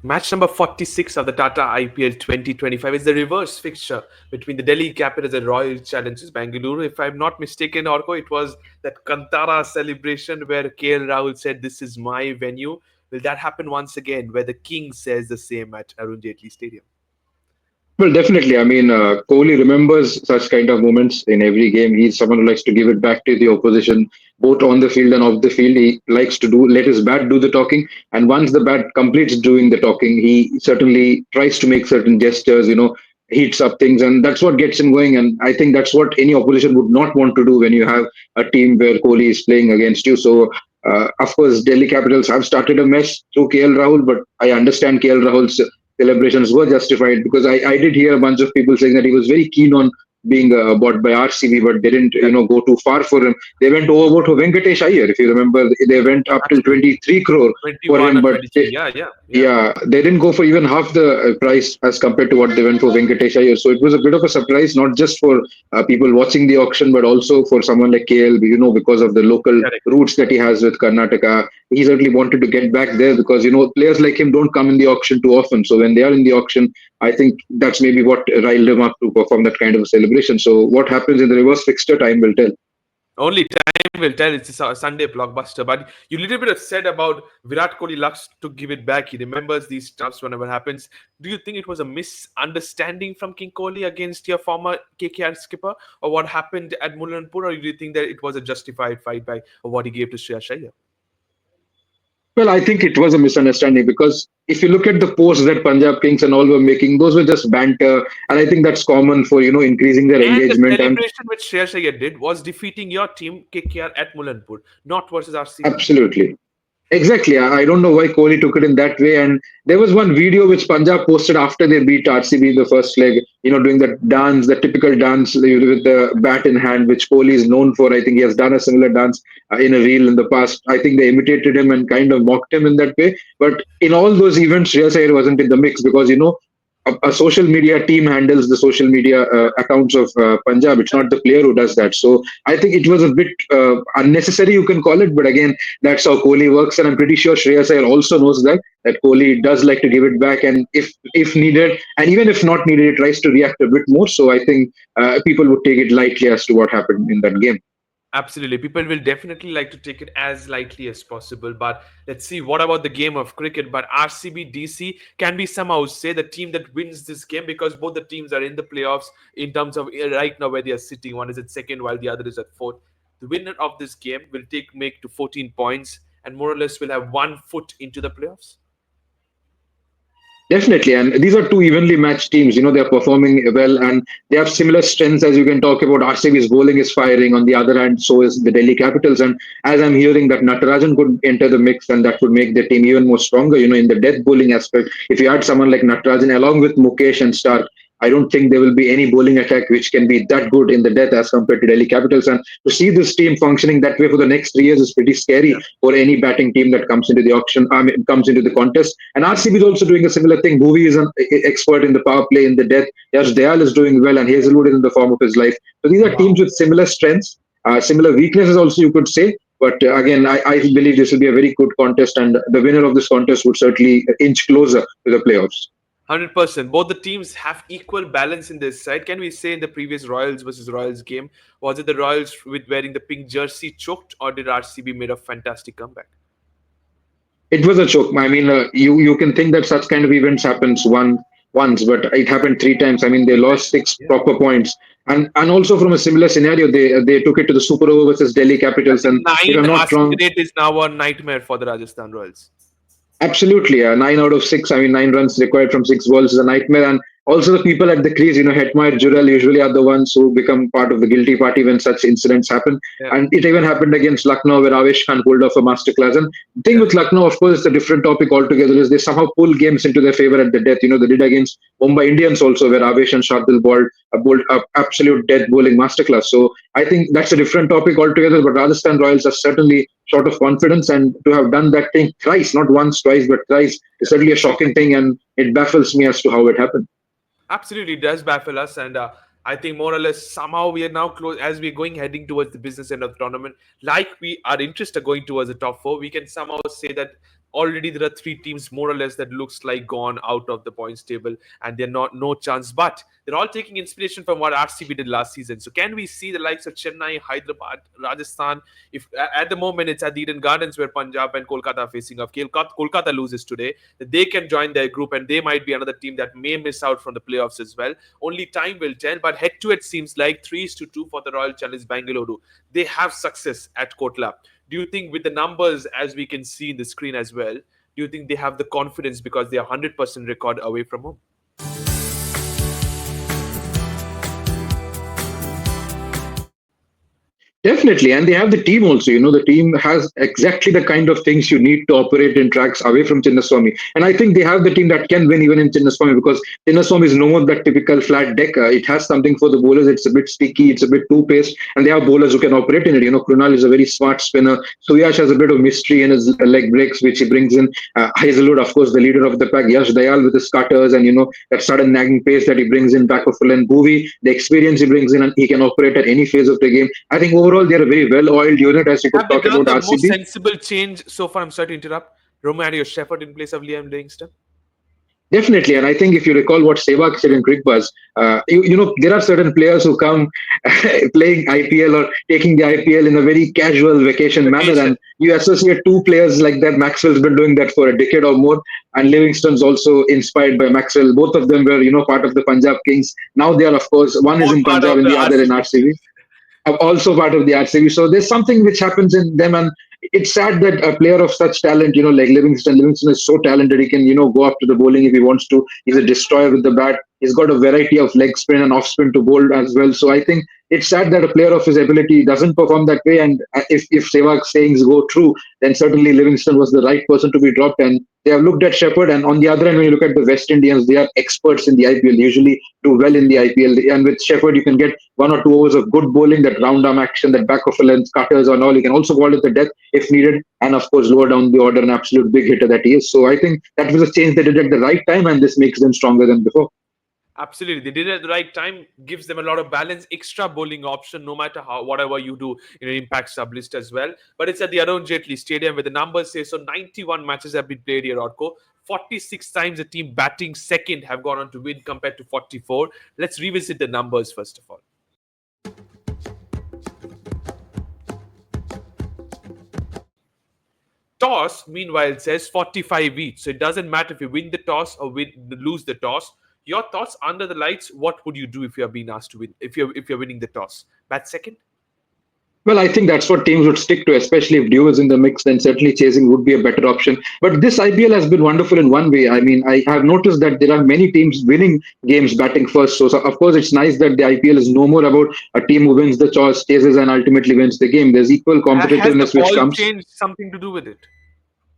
Match number 46 of the Tata IPL 2025 is the reverse fixture between the Delhi Capitals and Royal Challengers Bengaluru. If I'm not mistaken, Orko, it was that Kantara celebration where KL Rahul said, "This is my venue." Will that happen once again, where the King says the same at Arun Jaitley Stadium? Well, definitely. I mean, Kohli remembers such kind of moments in every game. He's someone who likes to give it back to the opposition, both on the field and off the field. He likes to let his bat do the talking. And once the bat completes doing the talking, he certainly tries to make certain gestures, heats up things. And that's what gets him going. And I think that's what any opposition would not want to do when you have a team where Kohli is playing against you. So, of course, Delhi Capitals have started a mess through KL Rahul, but I understand KL Rahul's celebrations were justified because I did hear a bunch of people saying that he was very keen on being bought by RCB, but they didn't, Yeah, go too far for him. They went overboard for Venkatesh Iyer. If you remember, they went up till absolutely. 23 crore for 21 him, or but 23. Yeah, yeah, yeah. yeah, they didn't go for even half the price as compared to what they went for Venkatesh Iyer. So it was a bit of a surprise, not just for people watching the auction, but also for someone like KL, because of the local Correct. roots that he has with Karnataka. He certainly wanted to get back there because, players like him don't come in the auction too often. So when they are in the auction, I think that's maybe what riled him up to perform that kind of a celebration. So what happens in the reverse fixture, time will tell. Only time will tell. It's a Sunday blockbuster. But you little bit have said about Virat Kohli loves to give it back. He remembers these stuffs whenever happens. Do you think it was a misunderstanding from King Kohli against your former KKR skipper, or what happened at Mullanpur, or do you think that it was a justified fight by what he gave to Shreyas Iyer? Well, I think it was a misunderstanding because if you look at the posts that Punjab Kings and all were making, those were just banter, and I think that's common for increasing their And the engagement. And celebration which Shreyas Iyer did was defeating your team KKR at Mullanpur, not versus RCB. absolutely, exactly. I don't know why Kohli took it in that way. And there was one video which Punjab posted after they beat RCB in the first leg. Doing that dance, the typical dance with the bat in hand, which Kohli is known for. I think he has done a similar dance in a reel in the past. I think they imitated him and kind of mocked him in that way. But in all those events, Shreyas Iyer wasn't in the mix because a social media team handles the social media accounts of Punjab. It's not the player who does that. So I think it was a bit unnecessary, you can call it. But again, that's how Kohli works, and I'm pretty sure Shreyas Iyer also knows that Kohli does like to give it back, and if needed, and even if not needed, he tries to react a bit more. So I think people would take it lightly as to what happened in that game. Absolutely. People will definitely like to take it as lightly as possible. But let's see, what about the game of cricket? But RCB DC can we somehow say the team that wins this game, because both the teams are in the playoffs in terms of right now where they are sitting. One is at second while the other is at fourth. The winner of this game will make to 14 points and more or less will have 1 foot into the playoffs. Definitely, and these are two evenly matched teams. They are performing well, and they have similar strengths. As you can talk about, RCB's bowling is firing. On the other hand, so is the Delhi Capitals. And as I'm hearing that Natarajan could enter the mix, and that would make the team even more stronger. In the death bowling aspect, if you add someone like Natarajan along with Mukesh and Stark, I don't think there will be any bowling attack which can be that good in the death as compared to Delhi Capitals. And to see this team functioning that way for the next 3 years is pretty scary Yeah. for any batting team that comes into the auction. I mean, comes into the contest. And RCB is also doing a similar thing. Bhuvi is an expert in the power play in the death. Yash Dayal is doing well, and Hazelwood is in the form of his life. So these are teams Wow. with similar strengths, similar weaknesses, also you could say. But again, I believe this will be a very good contest, and the winner of this contest would certainly inch closer to the playoffs. 100%. Both the teams have equal balance in this side. Can we say in the previous Royals versus Royals game, was it the Royals with wearing the pink jersey choked, or did RCB made a fantastic comeback? It was a choke. I mean, you can think that such kind of events happens once, but it happened 3 times. I mean, they lost Exactly. six Yeah. proper points, and also from a similar scenario, they took it to the Super Over versus Delhi I Capitals, think and if I'm nine not RCB wrong, rate is now a nightmare for the Rajasthan Royals. absolutely, 9 out of 6. I mean, 9 runs required from 6 balls is a nightmare. And also the people at the crease, Hetmeyer, Jurel usually are the ones who become part of the guilty party when such incidents happen. Yeah. And it even happened against Lucknow where Avesh Khan pulled off a masterclass. And the thing with Correct. Lucknow, of course, it's a different topic altogether. Is they somehow pull games into their favor at the death. They did against Mumbai Indians also, where Avesh and Shardul bowled a absolute death bowling masterclass. So I think that's a different topic altogether. But Rajasthan Royals are certainly short of confidence, and to have done that thing thrice, not once, twice, but thrice, is certainly a shocking thing, and it baffles me as to how it happened. Absolutely, it does baffle us, and I think more or less somehow we are now close as we're going heading towards the business end of the tournament. Like we our interests are going towards the top four, we can somehow say that already there are three teams more or less that looks like gone out of the points table, and they're not no chance. But they're all taking inspiration from what RCB did last season. So can we see the likes of Chennai, Hyderabad, Rajasthan? If at the moment it's at the Eden Gardens where Punjab and Kolkata are facing off. Kolkata loses today, that they can join their group, and they might be another team that may miss out from the playoffs as well. Only time will tell. But head to head seems like 3-2 for the Royal Challenge Bengaluru. They have success at Kotla. Do you think, with the numbers as we can see in the screen as well, do you think they have the confidence because they are 100% record away from home? Definitely, and they have the team also. The team has exactly the kind of things you need to operate in tracks away from Chinnaswamy. And I think they have the team that can win even in Chinnaswamy, because Chinnaswamy is no more that typical flat deck. It has something for the bowlers. It's a bit sticky, it's a bit two-paced, and they have bowlers who can operate in it. Krunal is a very smart spinner. Suyash has a bit of mystery in his leg breaks, which he brings in. Hazelwood, of course, the leader of the pack. Yash Dayal with his cutters and, that sudden nagging pace that he brings in back of full and Bhuvi, the experience he brings in, and he can operate at any phase of the game. I think overall they're a very well-oiled unit, as you could Have they talk done about the most RCB. sensible change so far? I'm sorry to interrupt. Romario Shepherd in place of Liam Livingston. Definitely, and I think if you recall what Sehwag said in Crick Buzz, there are certain players who come playing IPL or taking the IPL in a very casual vacation manner, Vacation. and you associate two players like that. Maxwell's been doing that for a decade or more, and Livingston's also inspired by Maxwell. Both of them were, part of the Punjab Kings. Now they are, of course, one is Both in part Punjab of and the the other in RCB RCB. Kings. Also part of the RCB. So there's something which happens in them, and it's sad that a player of such talent, like Livingston is so talented. He can, go up to the bowling if he wants to. He's a destroyer with the bat. He's got a variety of leg spin and off spin to bowl as well. So I think it's sad that a player of his ability doesn't perform that way. And if Sehwag's sayings go true, then certainly Livingston was the right person to be dropped. And they have looked at Shepherd. And on the other end, when you look at the West Indians, they are experts in the IPL. They usually do well in the IPL. And with Shepherd, you can get 1 or 2 overs of good bowling, that round arm action, that back of a length cutters and all. You can also bowl at the death if needed. And of course, lower down the order, an absolute big hitter that he is. So I think that was a change they did at the right time, and this makes them stronger than before. Absolutely, they did it at the right time. Gives them a lot of balance, extra bowling option. No matter how, whatever you do, impact sub list as well. But it's at the Arun Jaitley Stadium, where the numbers say so. 91 matches have been played here, Orko. 46 times the team batting second have gone on to win compared to 44. Let's revisit the numbers first of all. Toss, meanwhile, says 45 each. So it doesn't matter if you win the toss or lose the toss. Your thoughts under the lights? What would you do if you're being asked to win? If you're winning the toss, bat second. Well, I think that's what teams would stick to, especially if Dew is in the mix, then certainly chasing would be a better option. But this IPL has been wonderful in one way. I mean, I have noticed that there are many teams winning games batting first. So of course, it's nice that the IPL is no more about a team who wins the toss, chases, and ultimately wins the game. There's equal Has the competitiveness which ball comes. change something to do with it?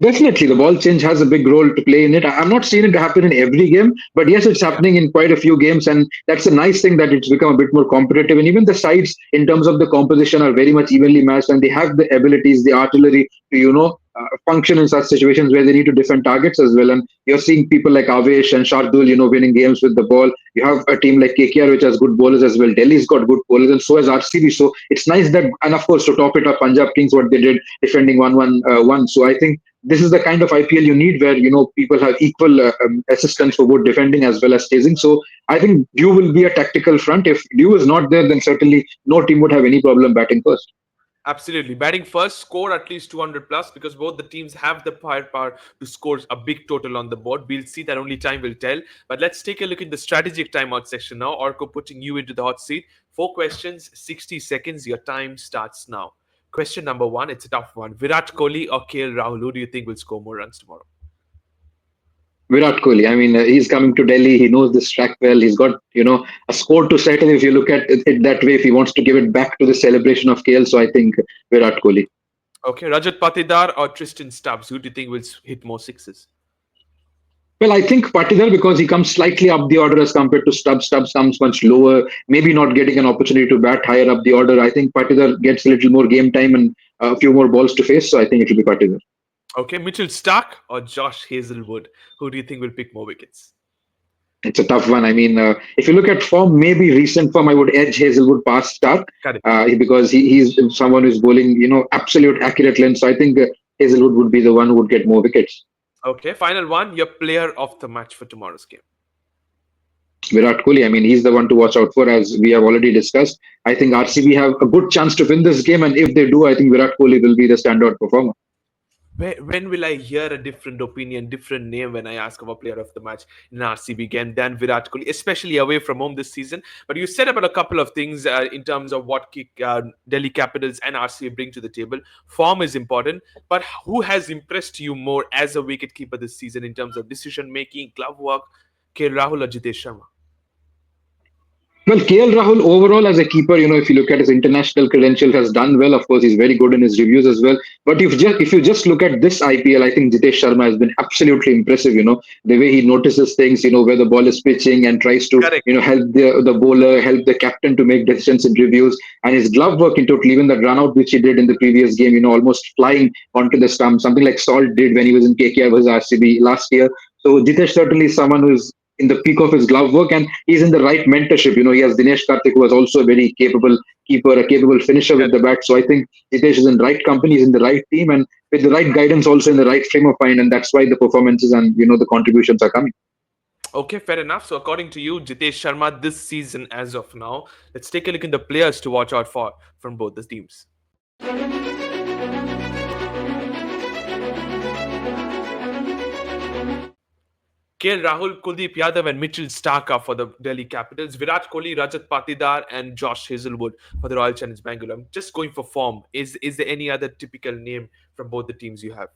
Definitely, the ball change has a big role to play in it. I'm not seeing it happen in every game, but yes, it's Yeah. happening in quite a few games, and that's a nice thing that it's become a bit more competitive. And even the sides, in terms of the composition, are very much evenly matched, and they have the abilities, the artillery to function in such situations where they need to defend targets as well. And you're seeing people like Avesh and Shardul, winning games with the ball. You have a team like KKR which has good bowlers as well. Delhi's got good bowlers, and so has RCB. So it's nice that, and of course, to top it up, Punjab Kings what they did defending 1-1-1. So I think this is the kind of IPL you need, where people have equal assistance for both defending as well as chasing. So I think Dew will be a tactical front. If Dew is not there, then certainly no team would have any problem batting first. Absolutely. Batting first, score at least 200 plus, because both the teams have the firepower to score a big total on the board. We'll see that, only time will tell. But let's take a look at the strategic timeout section now. Orko, putting you into the hot seat. 4 questions, 60 seconds. Your time starts now. Question number one, it's a tough one. Virat Kohli or KL Rahul, who do you think will score more runs tomorrow? Virat Kohli. I mean, he's coming to Delhi. He knows this track well. He's got, a score to settle if you look at it that way, if he wants to give it back to the celebration of KL. So I think Virat Kohli. Okay, Rajat Patidar or Tristan Stubbs, who do you think will hit more sixes? Well, I think Patidar, because he comes slightly up the order as compared to Stubbs. Stubbs comes much lower, maybe not getting an opportunity to bat higher up the order. I think Patidar gets a little more game time and a few more balls to face. So I think it will be Patidar. Okay, Mitchell Stark or Josh Hazelwood, who do you think will pick more wickets? It's a tough one. I mean, if you look at form, maybe recent form, I would edge Hazelwood past Stark Correct. because he's someone who's bowling, absolute accurate length. So I think Hazelwood would be the one who would get more wickets. Okay, final one. Your player of the match for tomorrow's game. Virat Kohli, I mean, he's the one to watch out for, as we have already discussed. I think RCB have a good chance to win this game, and if they do, I think Virat Kohli will be the standout performer. When will I hear a different opinion, different name when I ask about player of the match in an RCB game than Virat Kohli, especially away from home this season? But you said about a couple of things in terms of what Delhi Capitals and RCB bring to the table. Form is important, but who has impressed you more as a wicketkeeper this season in terms of decision making, glove work, Rahul or Jitesh Sharma? Well, KL Rahul overall as a keeper, if you look at his international credentials, has done well. Of course, he's very good in his reviews as well. But if you just look at this IPL, I think Jitesh Sharma has been absolutely impressive. The way he notices things, where the ball is pitching and tries to, Correct. help the bowler, help the captain to make decisions in reviews. And his glove work in total, even the run out which he did in the previous game, almost flying onto the stump, something like Salt did when he was in KKR versus RCB last year. So Jitesh certainly is someone who is in the peak of his glove work, and he's in the right mentorship. He has Dinesh Karthik, who was also a very capable keeper, a capable finisher with the bat. So I think Jitesh is in the right company, he's in the right team, and with the right guidance, also in the right frame of mind, and that's why the performances and the contributions are coming. Okay, fair enough. So, according to you, Jitesh Sharma this season as of now, let's take a look at the players to watch out for from both the teams. KL Rahul, Kuldeep Yadav, and Mitchell Stark are for the Delhi Capitals. Virat Kohli, Rajat Patidar, and Josh Hazelwood for the Royal Challenge Bengaluru. I'm just going for form. Is there any other typical name from both the teams you have?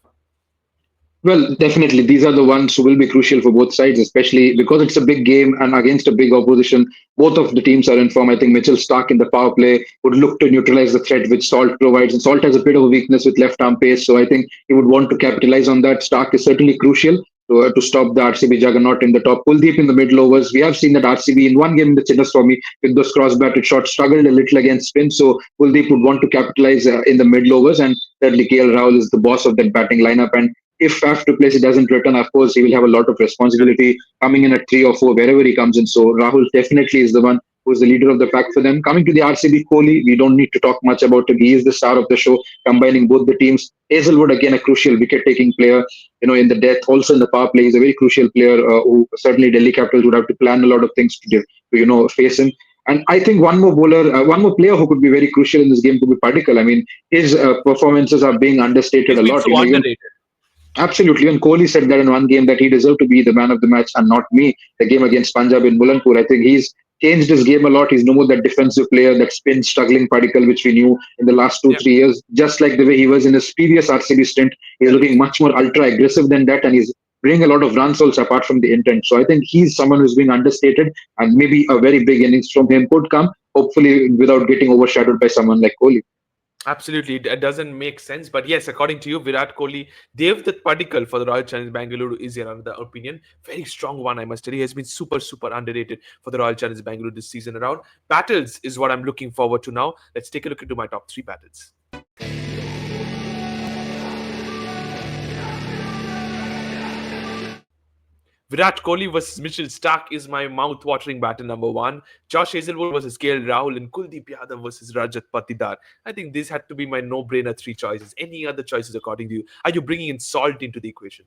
Well, definitely, these are the ones who will be crucial for both sides, especially because it's a big game and against a big opposition. Both of the teams are in form. I think Mitchell Stark in the power play would look to neutralize the threat which Salt provides. And Salt has a bit of a weakness with left arm pace, so I think he would want to capitalize on that. Stark is certainly crucial to stop the RCB juggernaut in the top. Kuldeep in the middle overs. We have seen that RCB in one game in the Chinnaswamy with those cross-batted shots struggled a little against spin. So Kuldeep would want to capitalize in the middle overs. And thirdly, KL Rahul is the boss of that batting lineup. And if Faf du Plessis doesn't return, of course, he will have a lot of responsibility coming in at 3 or 4, wherever he comes in. So Rahul definitely is the one who's the leader of the pack for them. Coming to the RCB, Kohli, we don't need to talk much about him. He is the star of the show, combining both the teams. Hazelwood, again, a crucial wicket-taking player, in the death, also in the power play. He's a very crucial player who certainly Delhi Capitals would have to plan a lot of things to face him. And I think one more bowler, one more player who could be very crucial in this game could be Padikkal. I mean, his performances are being understated He's a been lot. so underrated. Absolutely. And Kohli said that in one game that he deserved to be the man of the match and not me. The game against Punjab in Mulanpur. I think he's changed his game a lot. He's no more that defensive player, that spin struggling Padikkal, which we knew in the last two, Yeah. 3 years. Just like the way he was in his previous RCB stint, he's looking much more ultra aggressive than that, and he's bringing a lot of runs also apart from the intent. So I think he's someone who's being understated, and maybe a very big innings from him could come, hopefully without getting overshadowed by someone like Kohli. Absolutely, it doesn't make sense. But yes, according to you, Virat Kohli, Devdutt Padikkal for the Royal Challenge Bengaluru is another opinion. Very strong one, I must tell you. He has been super, super underrated for the Royal Challenge Bengaluru this season around. Battles is what I'm looking forward to now. Let's take a look into my top 3 battles. Virat Kohli versus Mitchell Stark is my mouth-watering battle number 1. Josh Hazelwood versus KL Rahul, and Kuldeep Yadav versus Rajat Patidar. I think this had to be my no-brainer 3 choices. Any other choices according to you? Are you bringing in Salt into the equation?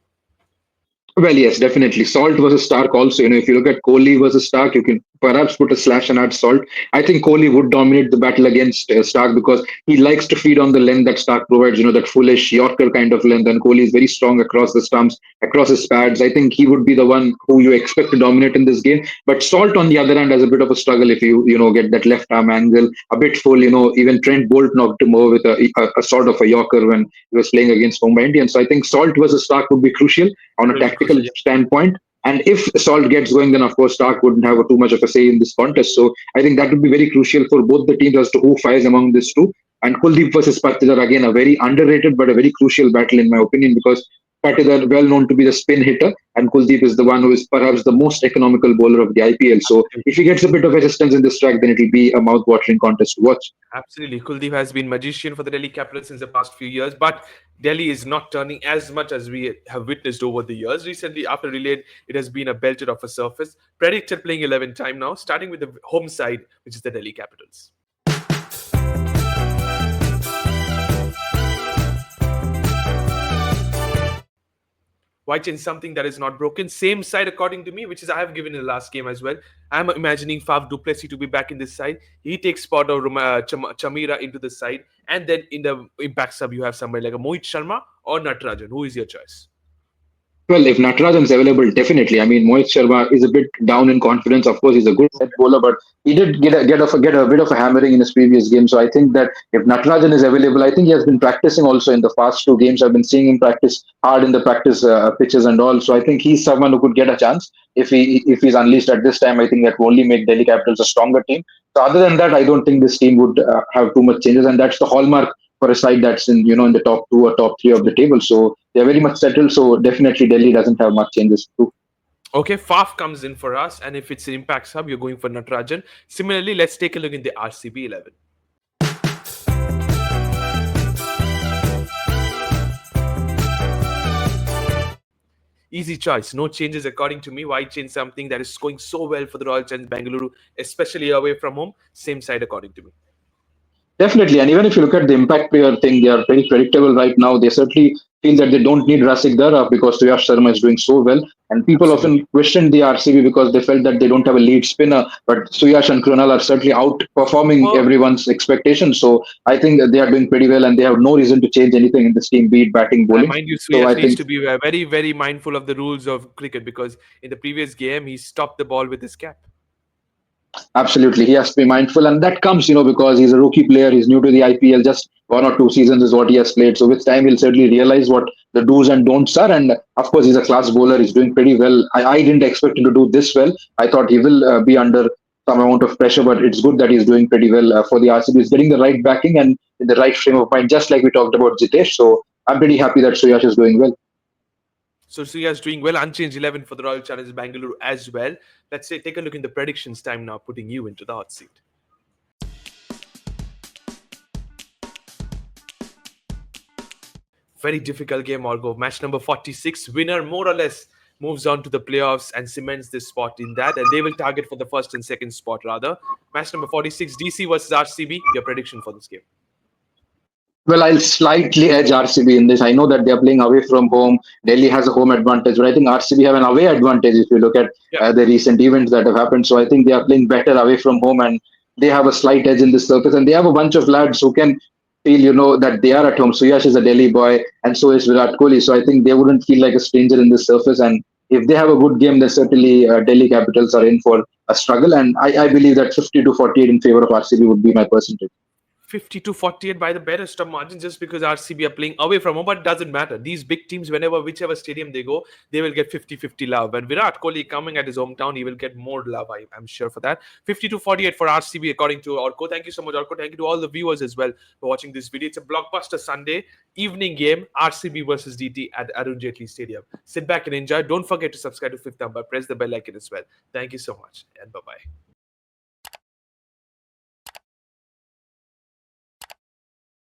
Well, yes, definitely. Salt versus Stark also. If you look at Kohli versus Stark, you can perhaps put a slash and add Salt. I think Kohli would dominate the battle against Stark because he likes to feed on the length that Stark provides, that foolish Yorker kind of length. And Kohli is very strong across the stumps, across his pads. I think he would be the one who you expect to dominate in this game. But Salt, on the other hand, has a bit of a struggle if you get that left arm angle a bit full. Even Trent Bolt knocked him over with a sort of a Yorker when he was playing against Mumbai Indians. So I think Salt versus Stark would be crucial on a tactical standpoint. And if Salt gets going, then of course Stark wouldn't have too much of a say in this contest. So I think that would be very crucial for both the teams as to who fires among these two. And Kuldeep versus Patidar, again, a very underrated but a very crucial battle in my opinion, because Patidar well known to be the spin hitter, and Kuldeep is the one who is perhaps the most economical bowler of the IPL. So if he gets a bit of resistance in this track, then it will be a mouth-watering contest to watch. Absolutely. Kuldeep has been magician for the Delhi Capitals since the past few years, but Delhi is not turning as much as we have witnessed over the years. Recently, after Relay, it has been a belted off a surface. Predicted playing 11 time now, starting with the home side, which is the Delhi Capitals. Why change something that is not broken? Same side, according to me, which is I have given in the last game as well. I'm imagining Faf Duplessis to be back in this side. He takes spot of Chamira into the side, and then in the impact sub, you have somebody like a Mohit Sharma or Natarajan. Who is your choice? Well, if Natarajan is available, definitely. I mean, Mohit Sharma is a bit down in confidence. Of course, he's a good set bowler, but he did get a bit of a hammering in his previous game. So I think that if Natarajan is available, I think he has been practicing also in the past two games. I've been seeing him practice hard in the practice pitches and all. So I think he's someone who could get a chance if he's unleashed at this time. I think that will only make Delhi Capitals a stronger team. So other than that, I don't think this team would have too much changes, and that's the hallmark for a side that's in the top two or top three of the table. So they're very much settled. So definitely Delhi doesn't have much changes to do. Okay, Faf comes in for us, and if it's an impact sub, you're going for Natarajan. Similarly, let's take a look in the RCB 11. Easy choice, no changes according to me. Why change something that is going so well for the Royal Challenge Bengaluru, especially away from home? Same side according to me. Definitely, and even if you look at the impact player thing, they are very predictable right now. They certainly feel that they don't need Rasik Dara because Suyash Sharma is doing so well. And people often Absolutely. questioned the RCB because they felt that they don't have a lead spinner. But Suyash and Krunal are certainly outperforming Well, everyone's expectations. So I think that they are doing pretty well, and they have no reason to change anything in this team, be it batting, bowling. mind you, So Suyash I needs think to be very, very mindful of the rules of cricket because in the previous game, he stopped the ball with his cap. absolutely, he has to be mindful, and that comes because he's a rookie player. He's new to the IPL. Just 1 or 2 seasons is what he has played. So with time, he'll certainly realize what the do's and don'ts are. And of course, he's a class bowler. He's doing pretty well. I didn't expect him to do this well. I thought he will be under some amount of pressure, but it's good that he's doing pretty well for the RCB. He's getting the right backing and in the right frame of mind, just like we talked about Jitesh. So I'm pretty happy that Suyash is doing well. So Suyash doing well, unchanged 11 for the Royal Challengers Bangalore as well. Let's say take a look in the predictions time now, putting you into the hot seat. Very difficult game, Orgo. Match number 46. Winner more or less moves on to the playoffs and cements this spot in that. And they will target for the first and second spot rather. Match number 46. DC versus RCB. Your prediction for this game? Well, I'll slightly edge RCB in this. I know that they're playing away from home. Delhi has a home advantage, but I think RCB have an away advantage if you look at Yeah. the recent events that have happened. So I think they are playing better away from home and they have a slight edge in this surface. And they have a bunch of lads who can feel that they are at home. Suyash is a Delhi boy and so is Virat Kohli. So I think they wouldn't feel like a stranger in this surface. And if they have a good game, then certainly Delhi Capitals are in for a struggle. And I believe that 50 to 48 in favor of RCB would be my percentage. 50 to 48 by the barest of margin just because RCB are playing away from home, but it doesn't matter. These big teams, whichever stadium they go, they will get 50-50 love. And Virat Kohli coming at his hometown, he will get more love, I'm sure for that. 50 to 48 for RCB according to Orko. Thank you so much, Orko. Thank you to all the viewers as well for watching this video. It's a blockbuster Sunday evening game, RCB versus DT at Arun Jaitley Stadium. Sit back and enjoy. Don't forget to subscribe to Fifth Number. Press the bell icon as well. Thank you so much and bye-bye.